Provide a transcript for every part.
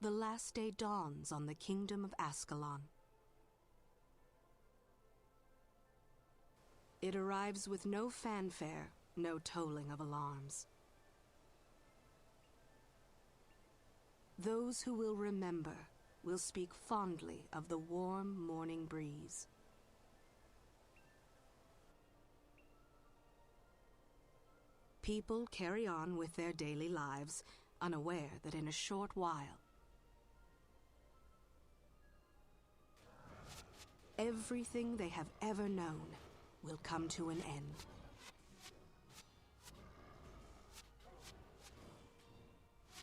The last day dawns on the kingdom of Ascalon. It arrives with no fanfare, no tolling of alarms. Those who will remember will speak fondly of the warm morning breeze. People carry on with their daily lives, unaware that in a short while, everything they have ever known will come to an end.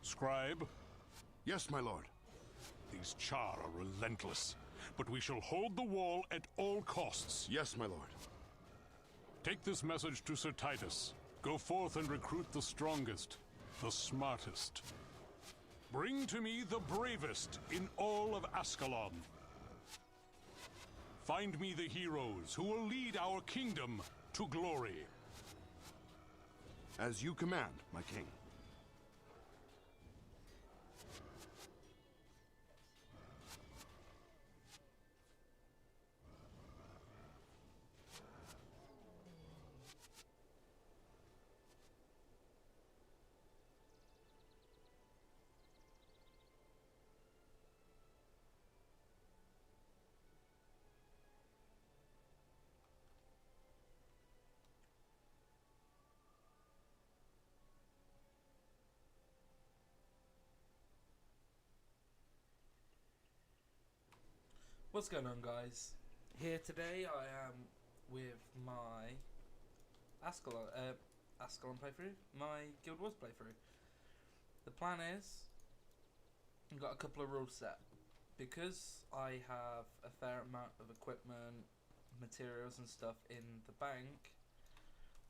Scribe? Yes, my lord. These Char are relentless, but we shall hold the wall at all costs. Yes, my lord. Take this message to Sir Titus. Go forth and recruit the strongest, the smartest. Bring to me the bravest in all of Ascalon. Find me the heroes who will lead our kingdom to glory. As you command, my king. What's going on, guys? Here today I am with my Ascalon playthrough, my Guild Wars playthrough. The plan is, I've got a couple of rules set. Because I have a fair amount of equipment, materials and stuff in the bank,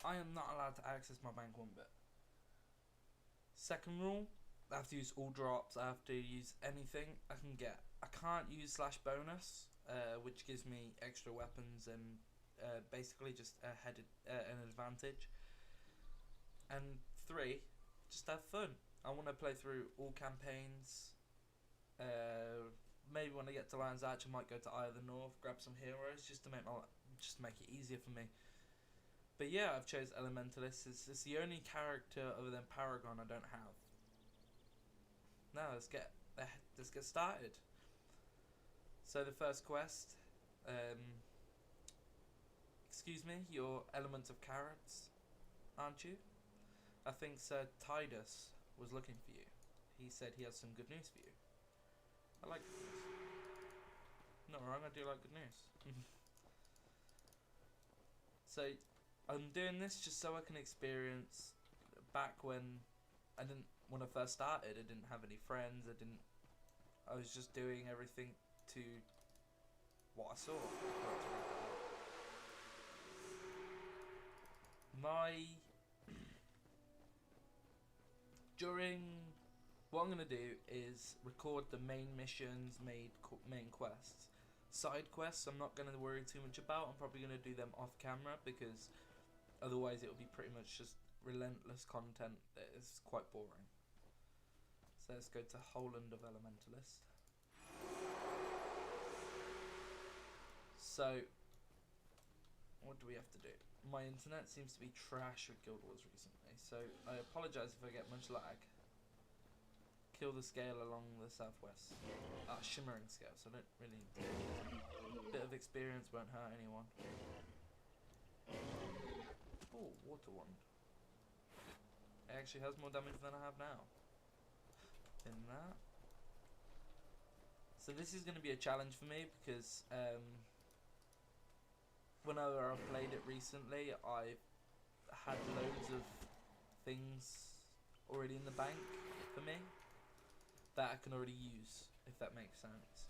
I am not allowed to access my bank one bit. Second rule, I have to use all drops, I have to use anything I can get. I can't use slash bonus, which gives me extra weapons and basically just an advantage. And 3, just have fun. I want to play through all campaigns. Maybe when I get to Land's Arch I might go to Eye of the North, grab some heroes just to make it easier for me. But yeah, I've chose Elementalist. It's the only character other than Paragon I don't have. Now let's get started. So the first quest, excuse me, you're Element of Carrots, aren't you? I think Sir Titus was looking for you. He said he has some good news for you. I like good news. Not wrong, I do like good news. So I'm doing this just so I can experience back when I first started, I didn't have any friends, I was just doing everything to what I saw. What I'm going to do is record the main missions, main quests. Side quests I'm not going to worry too much about, I'm probably going to do them off camera because otherwise it will be pretty much just relentless content that is quite boring. So let's go to Holland of Elementalist. So, what do we have to do? My internet seems to be trash with Guild Wars recently, so I apologise if I get much lag. Kill the scale along the southwest. Shimmering scale, so I don't really need to. Bit of experience won't hurt anyone. Oh, water wand. It actually has more damage than I have now. In that. So this is going to be a challenge for me because whenever I've played it recently, I've had loads of things already in the bank for me that I can already use, if that makes sense.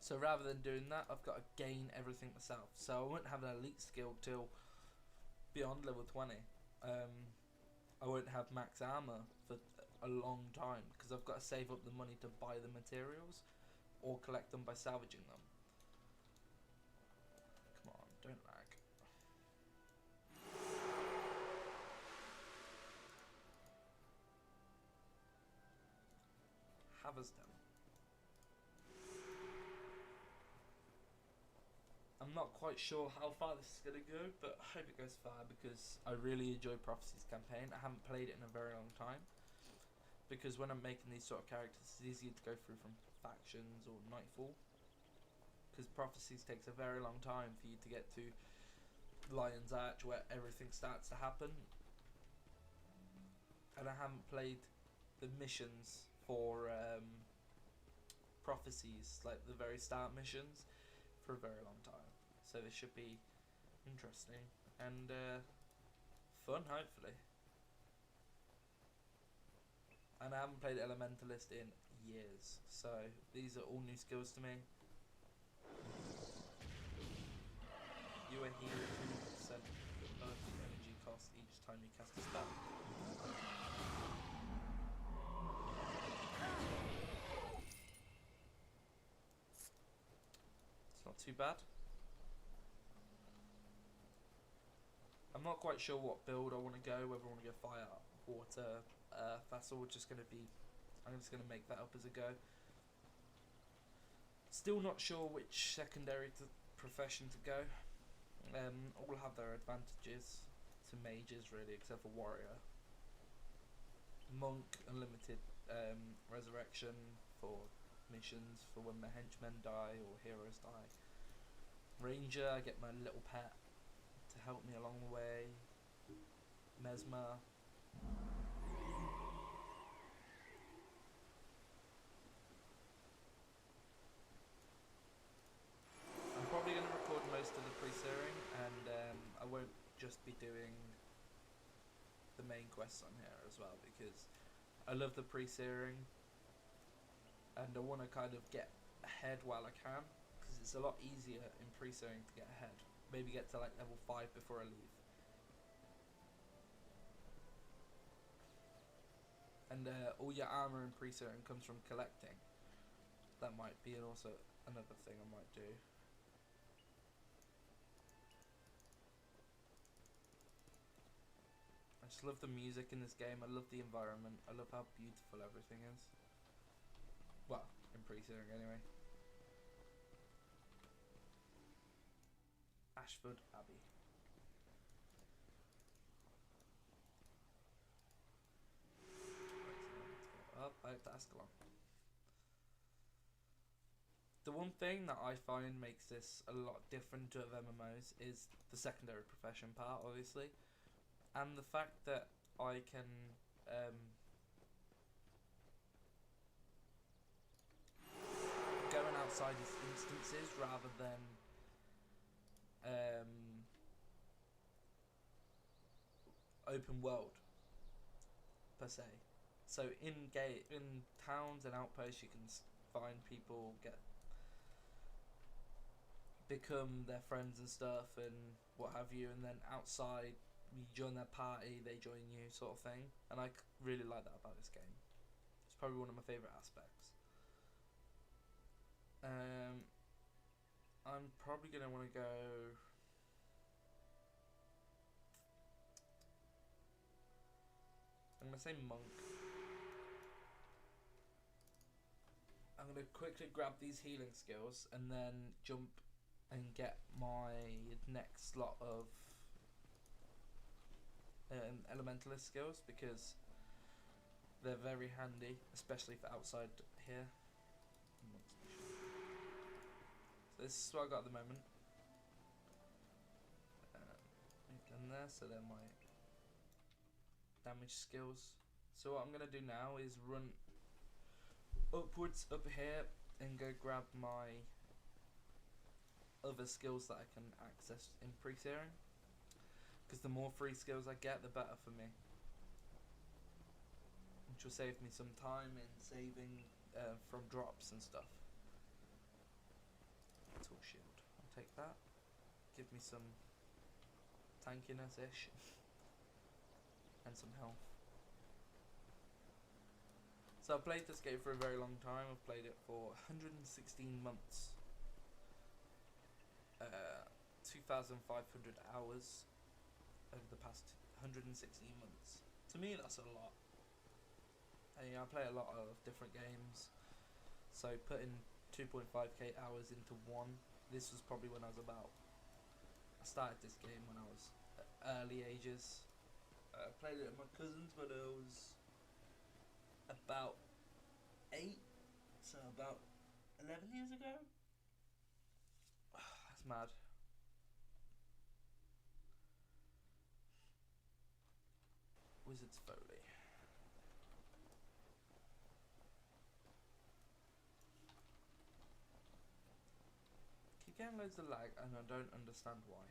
So rather than doing that, I've got to gain everything myself. So I won't have an elite skill till beyond level 20. I won't have max armor for a long time because I've got to save up the money to buy the materials or collect them by salvaging them. Come on, don't lag. Haverston. I'm not quite sure how far this is going to go, but I hope it goes far because I really enjoy Prophecy's campaign. I haven't played it in a very long time because when I'm making these sort of characters, it's easier to go through from factions or Nightfall, because Prophecies takes a very long time for you to get to Lion's Arch where everything starts to happen, and I haven't played the missions for Prophecies, like the very start missions, for a very long time. So this should be interesting and fun, hopefully. And I haven't played Elementalist in years, so these are all new skills to me. You are healed 2% of the energy cost each time you cast a spell. It's not too bad. I'm not quite sure what build I want to go, whether I want to go fire, water, Vassal, just going to be, I'm just going to make that up as I go. Still not sure which secondary profession to go. All have their advantages to mages really, except for warrior. Monk, unlimited resurrection for missions for when the henchmen die or heroes die. Ranger, I get my little pet to help me along the way. Mesmer. I'm probably going to record most of the pre-searing, and I won't just be doing the main quests on here as well, because I love the pre-searing and I want to kind of get ahead while I can, because it's a lot easier in pre-searing to get ahead. Maybe get to like level 5 before I leave. And all your armor in pre-searing comes from collecting. That might be also another thing I might do. I just love the music in this game. I love the environment. I love how beautiful everything is. Well, in pre-searing anyway. Ashford Abbey. Up out to Ascalon. The one thing that I find makes this a lot different to other MMOs is the secondary profession part, obviously, and the fact that I can going outside these instances rather than open world per se. So in towns and outposts, you can find people, become their friends and stuff and what have you, and then outside you join their party, they join you, sort of thing. And I really like that about this game. It's probably one of my favourite aspects. I'm probably gonna want to go. I'm gonna say monk. I'm gonna quickly grab these healing skills and then jump and get my next lot of elementalist skills, because they're very handy, especially for outside here. So this is what I got at the moment. We've done there, so they're my damage skills. So what I'm gonna do now is run upwards up here and go grab my other skills that I can access in pre-searing, because the more free skills I get, the better for me, which will save me some time in saving from drops and stuff. Tool shield, I'll take that. Give me some tankiness-ish and some health. So I've played this game for a very long time. I've played it for 116 months. 2,500 hours over the past 116 months. To me, that's a lot. I play a lot of different games. So putting 2.5k hours into one. This was probably when I was about. I started this game when I was early ages. I played it with my cousins when I was about 8, so about 11 years ago. That's mad. Wizard's Foley. Keep getting loads of lag and I don't understand why.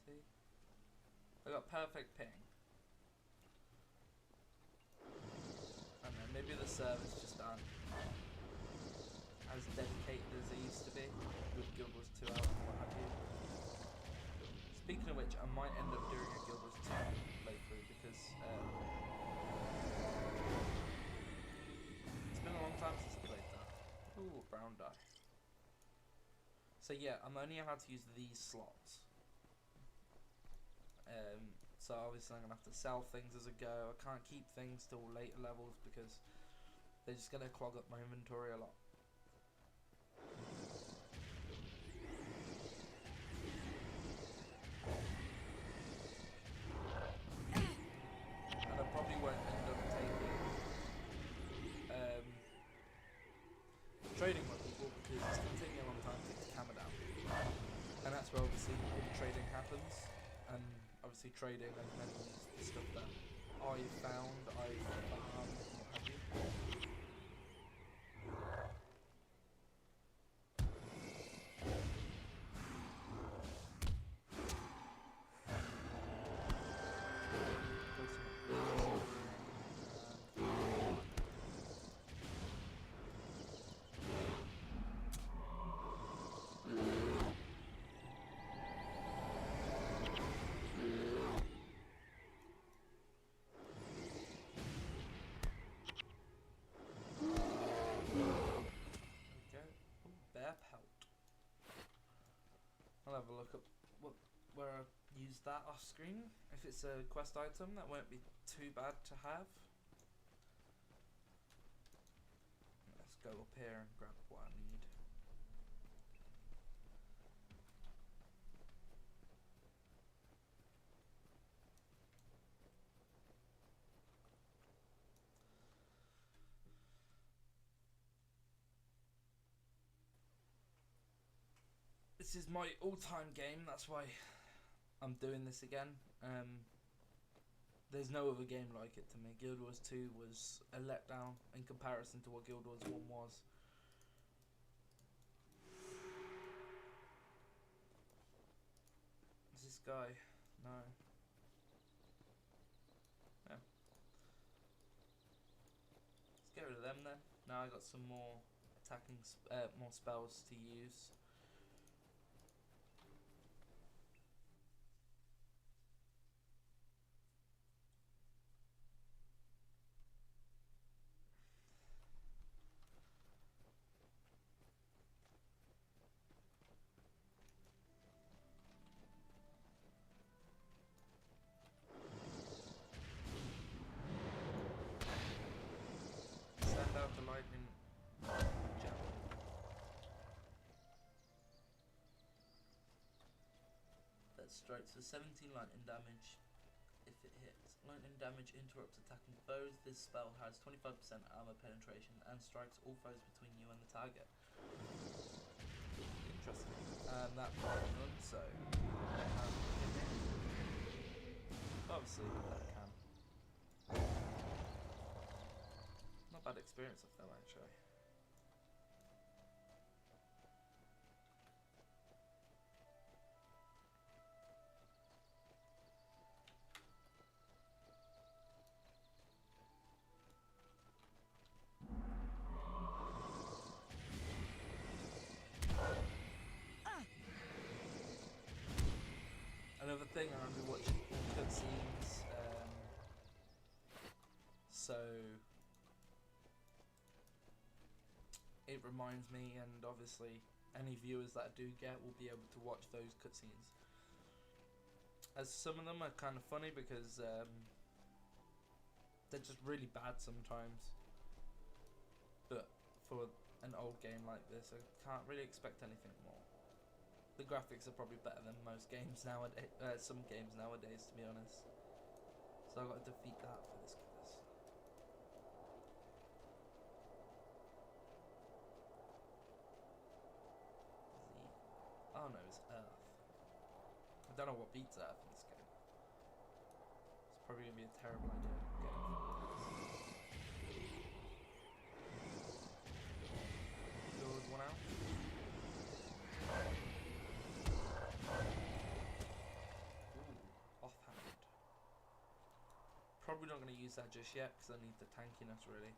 See? I got perfect ping. I don't know, maybe the servers just aren't as dedicated as they used to be with Guild Wars 2 out and what have you. Speaking of which, I might end up doing a Guild Wars 2 playthrough because it's been a long time since I played that. Ooh, brown die. So yeah, I'm only allowed to use these slots. So obviously I'm going to have to sell things as I go. I can't keep things till later levels because they're just going to clog up my inventory a lot. And I probably won't end up taking trading with people because it's going to take me a long time to get the camera down. And that's where obviously all the trading happens. And obviously trading and then the stuff that I found, I farmed, what have you. I'll have a look at where I use that off screen. If it's a quest item, that won't be too bad to have. Let's go up here and grab what I need. This is my all-time game, that's why I'm doing this again. There's no other game like it to me. Guild Wars 2 was a letdown in comparison to what Guild Wars 1 was. Is this guy? No. Yeah. Let's get rid of them then. Now I got some more attacking, more spells to use. Send out the lightning javelin. That strikes for 17 lightning damage if it hits. Lightning damage interrupts attacking foes. This spell has 25% armor penetration and strikes all foes between you and the target. Interesting. And that might none, so obviously that can. Not bad experience of them actually. Another thing, I'll be watching cutscenes, so it reminds me, and obviously any viewers that I do get will be able to watch those cutscenes. As some of them are kind of funny because they're just really bad sometimes. But for an old game like this, I can't really expect anything more. The graphics are probably better than most games nowadays. Some games nowadays, to be honest. So I've got to defeat that for this quest. Oh no, it's Earth. I don't know what beats Earth in this game. It's probably going to be a terrible idea getting Lured one out. Ooh, offhand. Probably not going to use that just yet because I need the tankiness really.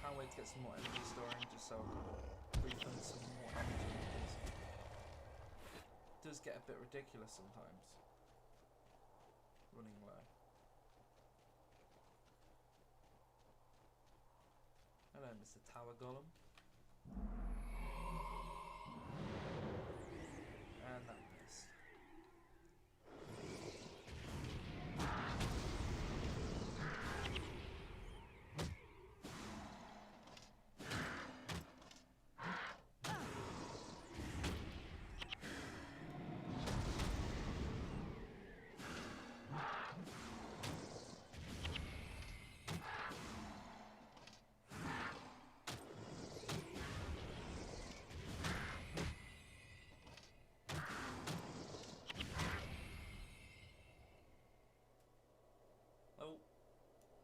Can't wait to get some more energy storing just so I can refund some more energy because it does get a bit ridiculous sometimes. Running low. Hello, Mr. Tower Golem. And that missed.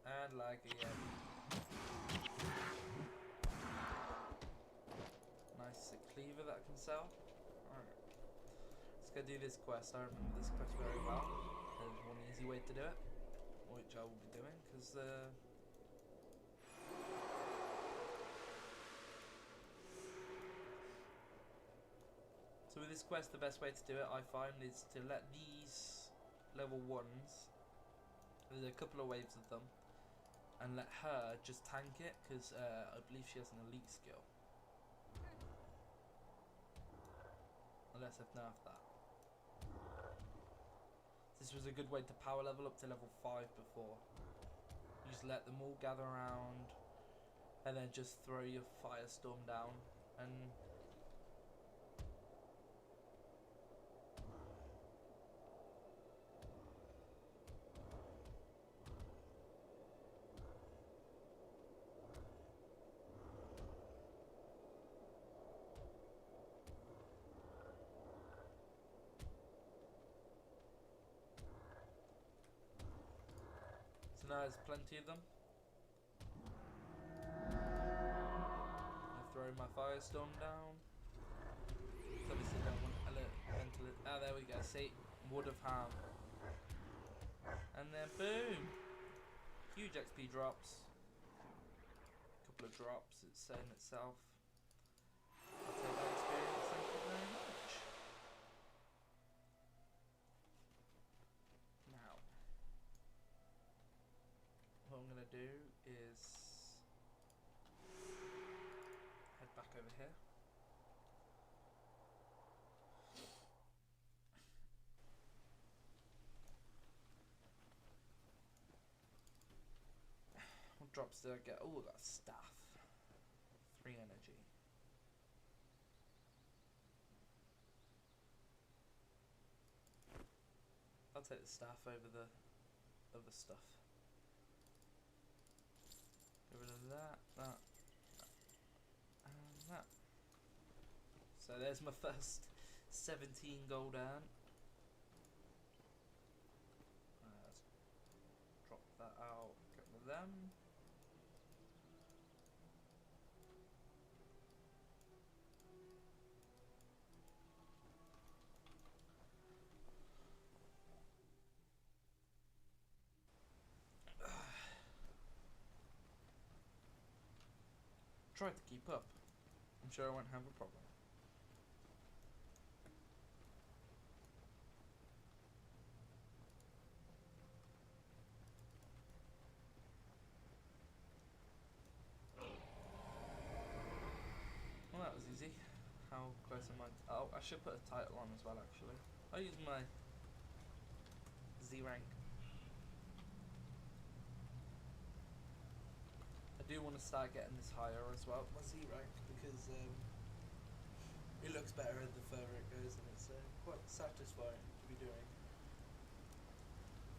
And lag again. Nice cleaver that I can sell. Alright. Let's go do this quest. I remember this quest very well. There's one easy way to do it, which I will be doing, because so with this quest, the best way to do it, I find, is to let these level 1s, there's a couple of waves of them, and let her just tank it, because I believe she has an elite skill. Unless I've nerfed that. This was a good way to power level up to level 5 before. You just let them all gather around, and then just throw your firestorm down, and so now there's plenty of them. I throw my firestorm down. Obviously don't want ventilate. Ah, there we go. See, wood of harm. And then boom, huge XP drops. Couple of drops. It's saying itself. I'll take that experience. Thank you very much. Now, what I'm gonna do is head back over here. What drops did I get? Oh, I got a staff. 3 energy. I'll take the staff over the other stuff. Get rid of that, and that. So there's my first 17 gold earned. Let's drop that out, get rid of them. Try to keep up. I'm sure I won't have a problem. how close am I? Oh, I should put a title on as well, actually. I'll use my Z rank. I do want to start getting this higher as well, my Z rank, because it looks better the further it goes, and it's quite satisfying to be doing.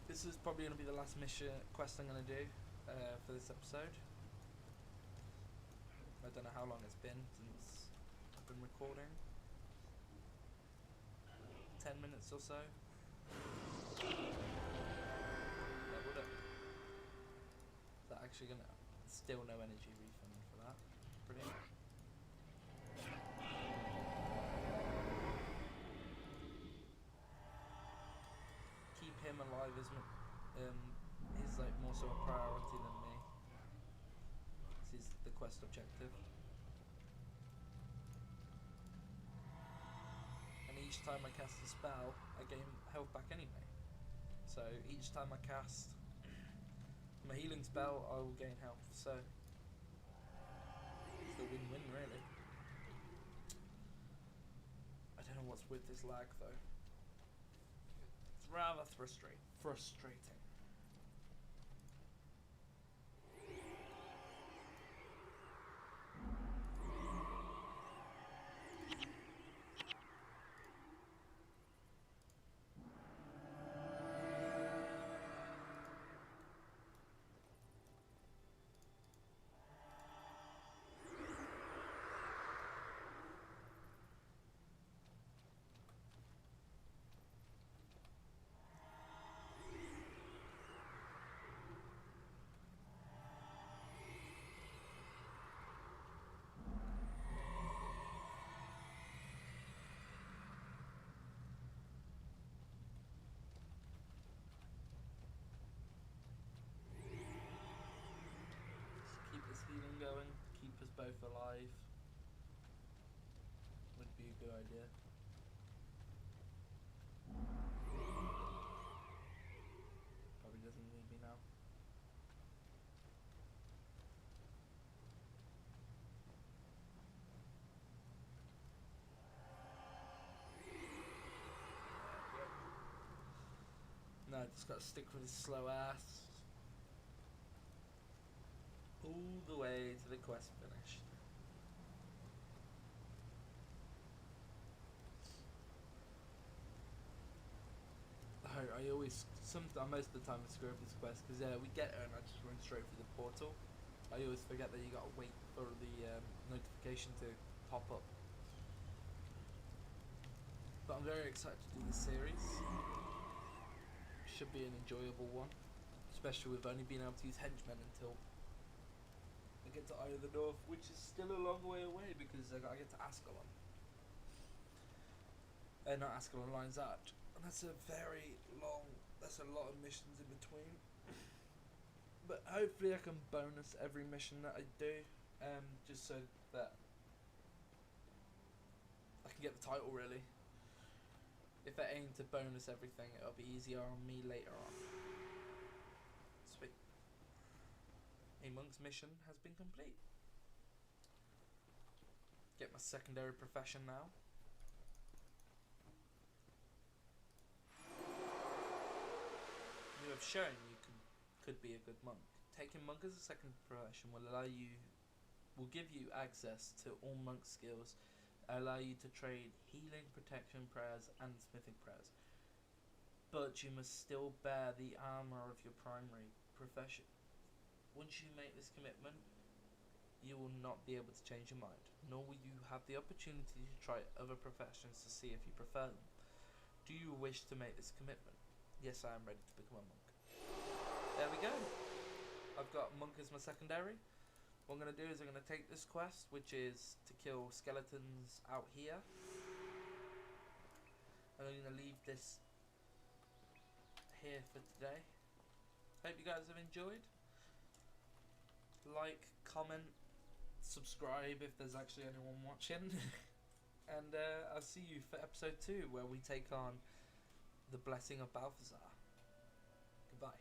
This is probably going to be the last mission quest I'm going to do for this episode. I don't know how long it's been since I've been recording. 10 minutes or so. Leveled up. Is that actually gonna... Still no energy refund for that. Brilliant. Keep him alive is he's like more so a priority than me. This is the quest objective. Each time I cast a spell, I gain health back anyway. So each time I cast my healing spell, I will gain health. So it's a win-win, really. I don't know what's with this lag though. It's rather frustrating. Healing going, keep us both alive. Would be a good idea. Probably doesn't need me now. No, I just gotta stick with his slow ass. All the way to the quest finish. I always, most of the time I screw up this quest because we get her and I just run straight through the portal. I always forget that you gotta wait for the notification to pop up. But I'm very excited to do this series. Should be an enjoyable one, especially with only being able to use henchmen until I get to Eye of the North, which is still a long way away because I get to Ascalon. Not Ascalon, Lines Arch. And that's a lot of missions in between. But hopefully I can bonus every mission that I do, just so that I can get the title really. If I aim to bonus everything, it'll be easier on me later on. Sweet. A monk's mission has been complete. Get my secondary profession now. You have shown you could be a good monk. Taking monk as a second profession will give you access to all monk skills, allow you to trade healing, protection prayers, and smithing prayers. But you must still bear the armor of your primary profession. Once you make this commitment, you will not be able to change your mind, nor will you have the opportunity to try other professions to see if you prefer them. Do you wish to make this commitment? Yes, I am ready to become a monk. There we go. I've got monk as my secondary. What I'm going to do is I'm going to take this quest, which is to kill skeletons out here. And I'm going to leave this here for today. Hope you guys have enjoyed. Like, comment, subscribe if there's actually anyone watching. And I'll see you for episode 2, where we take on the Blessing of Balthazar. Goodbye.